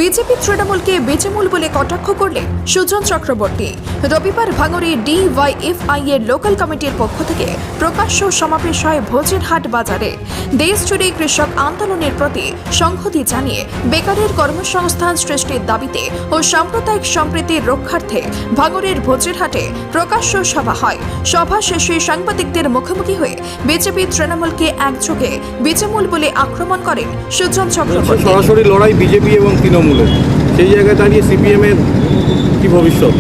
BJP তৃণমূলকে বেচেমূল বলে কটাক্ষ করলে সুজন চক্রবর্তী। রবিবার ভাঙড়ে ডিওয়াইএফআই এর লোকাল কমিটির পক্ষ থেকে প্রকাশ্য সমাবেশ হয় ভোজেরহাট বাজারে। দেশজুড়ে কৃষক আন্দোলনের প্রতি সংহতি জানিয়ে বেকারের কর্মসংস্থান সৃষ্টির দাবিতে ও সাম্প্রদায়িক সম্প্রীতির রক্ষার্থে ভাঙড়ের ভোজেরহাটে প্রকাশ্য সভা হয়। সভা শেষে সাংবাদিকদের মুখোমুখি হয়ে বিজেপি তৃণমূলকে একযোগে বেচেমূল বলে আক্রমণ করেন সুজন চক্রবর্তী। সরাসরি লড়াই বিজেপি এবং তৃণমূলের, সেই জায়গায় দাঁড়িয়ে সিপিএম এর কি ভবিষ্যৎ?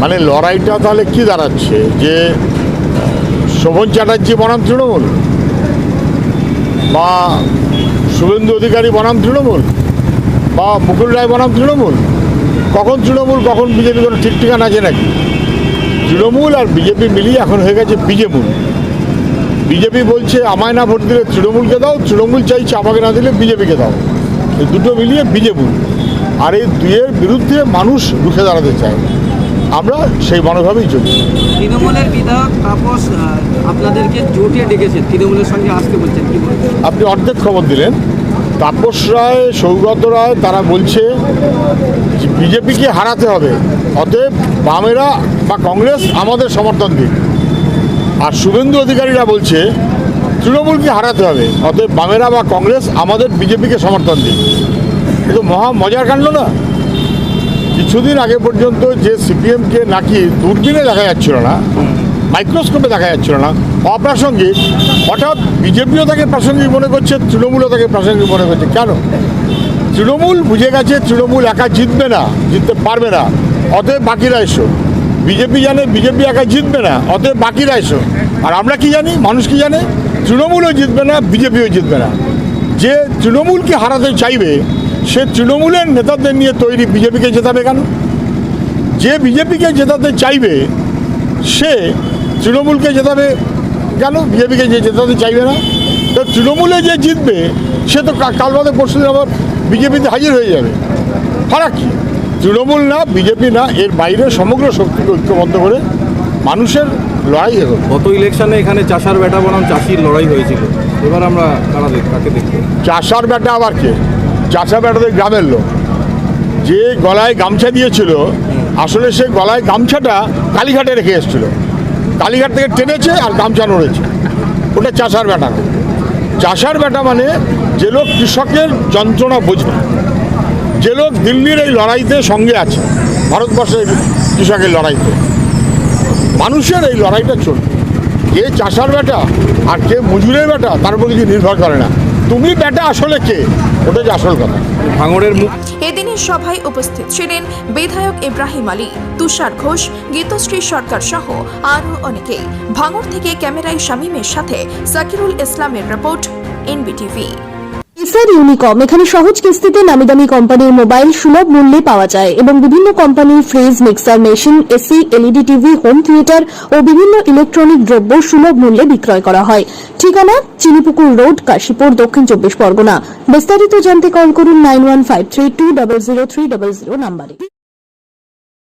মানে লড়াইটা তাহলে কি দাঁড়াচ্ছে যে শোভন চ্যাটার্জি বনাম তৃণমূল, বা শুভেন্দু অধিকারী বনাম তৃণমূল, বা মুকুল রায় বনাম তৃণমূল? কখন তৃণমূল কখন বিজেপি কোনো ঠিক ঠিকানা আছে নাকি? তৃণমূল আর বিজেপি মিলিয়ে এখন হয়ে গেছে বিজেমূল। বিজেপি বলছে আমায় না ভোট দিলে তৃণমূলকে দাও, তৃণমূল চাইছে আমাকে না দিলে বিজেপিকে দাও। এই দুটো মিলিয়ে বিজেপি। আর এই দুইয়ের বিরুদ্ধে মানুষ রুখে দাঁড়াতে চায়, আমরা সেই মনোভাবেই চলি। তৃণমূলের বিধায়ক তাপস আপনাদেরকে জোটে ডেকেছেন, তৃণমূলের সঙ্গে আসতে বলছেন, কি বলছেন? আপনি অর্ধেক খবর দিলেন। তাপস রায়, সৌগত রায় তারা বলছে যে বিজেপিকে হারাতে হবে, অতএব বামেরা বা কংগ্রেস আমাদের সমর্থন দিক। আর শুভেন্দু অধিকারীরা বলছে তৃণমূলকে হারাতে হবে, অতএব বামেরা বা কংগ্রেস আমাদের বিজেপিকে সমর্থন দিক। কিন্তু মহা মজার কাণ্ড না? কিছুদিন আগে পর্যন্ত যে সিপিএমকে নাকি দূরবীনে দেখা যাচ্ছিল না, মাইক্রোস্কোপে দেখা যাচ্ছিল না, অপ্রাসঙ্গিক, হঠাৎ বিজেপিও তাকে প্রাসঙ্গিক মনে করছে, তৃণমূলও তাকে প্রাসঙ্গিক মনে করছে। কেন? তৃণমূল বুঝে গেছে তৃণমূল একা জিতবে না, জিততে পারবে না, অতএব বাকিরা এসো। বিজেপি জানে বিজেপি একা জিতবে না, অতএব বাকিরা এসো। আর আমরা কি জানি, মানুষ কি জানে? তৃণমূলও জিতবে না, বিজেপিও জিতবে না। যে তৃণমূলকে হারাতে চাইবে সে তৃণমূলের নেতাদের নিয়ে তৈরি বিজেপিকে জেতাবে কেন? যে বিজেপিকে জেতাতে চাইবে সে তৃণমূলকে জেতাবে কেন? বিজেপিকে যে জেতাতে চাইবে না, তো তৃণমূলে যে জিতবে সে তো কাল বাদে পরশু দিন আবার বিজেপিতে হাজির হয়ে যাবে। ফারাক কি? তৃণমূল না, বিজেপি না, এর বাইরে সমগ্র শক্তিকে ঐক্যবদ্ধ করে মানুষের লড়াই এগোবে। গত ইলেকশনে এখানে চাষার বেটা বনাম চাষির লড়াই হয়েছিল, এবার আমরা কাকে দেখব? চাষার বেটা আবার কে? চাষা বেটাদের গ্রামের লোক। যে গলায় গামছা দিয়েছিল, আসলে সে গলায় গামছাটা কালীঘাটে রেখে এসেছিল, কালীঘাট থেকে টেনেছে আর গামছা নড়েছে, ওটা চাষার বেটা না। চাষার বেটা মানে যে লোক কৃষকের যন্ত্রণা বোঝে, যে লোক দিল্লির এই লড়াইতে সঙ্গে আছে, ভারতবর্ষের কৃষকের লড়াইতে, মানুষের এই লড়াইটা চলবে। কে চাষার বেটা আর কে মজুরের বেটা তার উপর কিছু নির্ভর করে না। তুমি বেটা আসলে কে, ওটা যে আসল কথা। ভাঙড়ের মুখ এদিনের সভায় উপস্থিত ছিলেন বিধায়ক ইব্রাহিম আলী, তুষার ঘোষ, গীতশ্রী সরকার সহ আরও অনেকেই। ভাঙড় থেকে ক্যামেরায় শামীমের সাথে জাকিরুল ইসলামের রিপোর্ট, এনবিটিভি। এসআর ইউনিকম এখানে সহজ কিস্তিতে নামিদামি কোম্পানির মোবাইল সুলভ মূল্যে পাওয়া যায় এবং বিভিন্ন কোম্পানির fridge, mixer machine, AC, LED TV, home theatre ও বিভিন্ন ইলেকট্রনিক দ্রব্য সুলভ মূল্যে বিক্রয় করা হয়। ঠিকানা চিনিপুকুর রোড, কাশীপুর, দক্ষিণ 24 পরগনা। বিস্তারিত জানতে কল করুন 9153200300 নম্বরে।